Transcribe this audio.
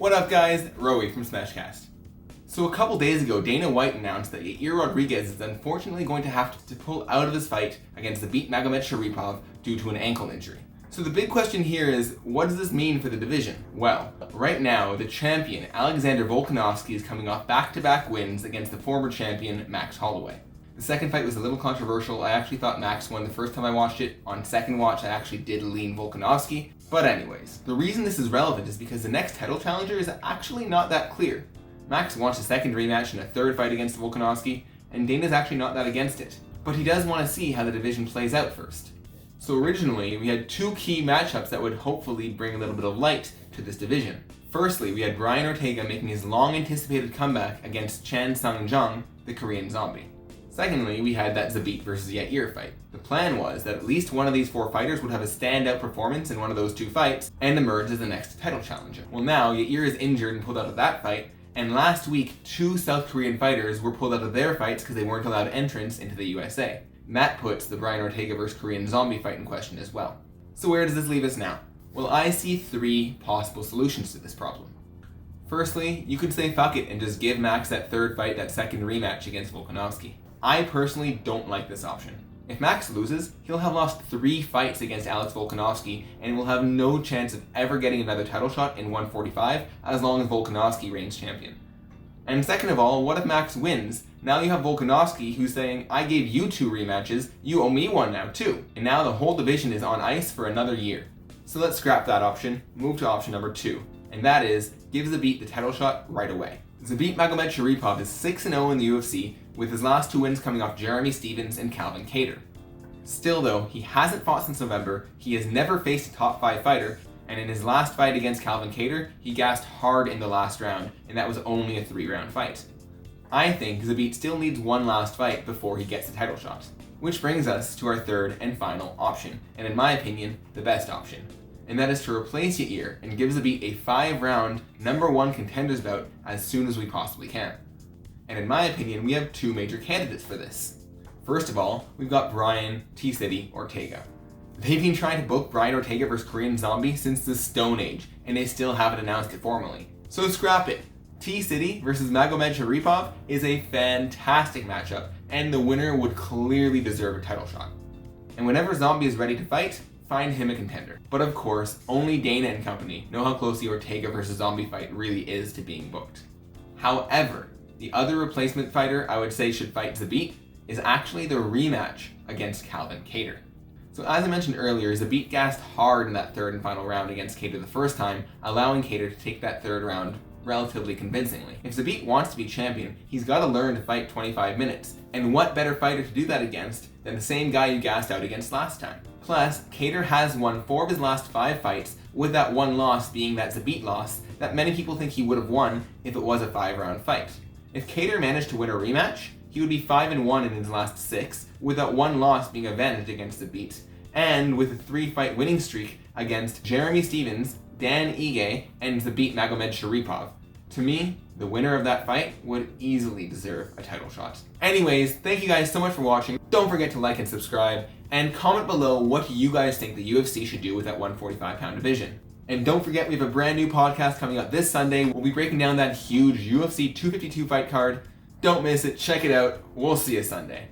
What up guys, Rowie from Smashcast. So a couple days ago, Dana White announced that Yair Rodriguez is unfortunately going to have to pull out of his fight against the beat Magomed Sharipov due to an ankle injury. So the big question here is, what does this mean for the division? Well, right now, the champion, Alexander Volkanovski, is coming off back-to-back wins against the former champion, Max Holloway. The second fight was a little controversial. I actually thought Max won the first time I watched it. On second watch, I actually did lean Volkanovski. But anyways, the reason this is relevant is because the next title challenger is actually not that clear. Max wants a second rematch in a third fight against Volkanovski, and Dana's actually not that against it. But he does want to see how the division plays out first. So originally, we had two key matchups that would hopefully bring a little bit of light to this division. Firstly, we had Brian Ortega making his long-anticipated comeback against Chan Sung Jung, the Korean Zombie. Secondly, we had that Zabit versus Yair fight. The plan was that at least one of these four fighters would have a standout performance in one of those two fights and emerge as the next title challenger. Well now, Yair is injured and pulled out of that fight, and last week, two South Korean fighters were pulled out of their fights because they weren't allowed entrance into the USA. And that puts the Brian Ortega vs. Korean Zombie fight in question as well. So where does this leave us now? Well, I see three possible solutions to this problem. Firstly, you could say fuck it and just give Max that third fight, that second rematch against Volkanovski. I personally don't like this option. If Max loses, he'll have lost 3 fights against Alex Volkanovski and will have no chance of ever getting another title shot in 145 as long as Volkanovski reigns champion. And second of all, what if Max wins? Now you have Volkanovski who's saying, I gave you 2 rematches, you owe me one now too. And now the whole division is on ice for another year. So let's scrap that option, move to option number 2. And that is, give Zabit the title shot right away. Zabit Magomed Sharipov is 6-0 in the UFC, with his last 2 wins coming off Jeremy Stephens and Calvin Kattar. Still though, he hasn't fought since November, he has never faced a top 5 fighter, and in his last fight against Calvin Kattar, he gassed hard in the last round, and that was only a 3-round fight. I think Zabit still needs one last fight before he gets the title shot. Which brings us to our third and final option, and in my opinion, the best option. And that is to replace Yair and give Zabit a 5-round #1 contenders bout as soon as we possibly can. And in my opinion, we have 2 major candidates for this. First of all, we've got Brian T-City Ortega. They've been trying to book Brian Ortega vs. Korean Zombie since the Stone Age, and they still haven't announced it formally. So scrap it. T-City vs. Magomed Sharipov is a fantastic matchup, and the winner would clearly deserve a title shot. And whenever Zombie is ready to fight, find him a contender. But of course, only Dana and company know how close the Ortega vs. Zombie fight really is to being booked. However, the other replacement fighter I would say should fight Zabit is actually the rematch against Calvin Kattar. So as I mentioned earlier, Zabit gassed hard in that third and final round against Kattar the first time, allowing Kattar to take that third round relatively convincingly. If Zabit wants to be champion, he's got to learn to fight 25 minutes. And what better fighter to do that against than the same guy you gassed out against last time? Plus, Kattar has won 4 of his last 5 fights, with that one loss being that Zabit loss that many people think he would have won if it was a 5-round fight. If Kattar managed to win a rematch, he would be 5-1 in his last 6, with that one loss being avenged against Zabit, and with a 3-fight winning streak against Jeremy Stephens, Dan Ige, and Zabit Magomed Sharipov. To me, the winner of that fight would easily deserve a title shot. Anyways, thank you guys so much for watching. Don't forget to like and subscribe, and comment below what you guys think the UFC should do with that 145-pound division. And don't forget, we have a brand new podcast coming up this Sunday. We'll be breaking down that huge UFC 252 fight card. Don't miss it, check it out. We'll see you Sunday.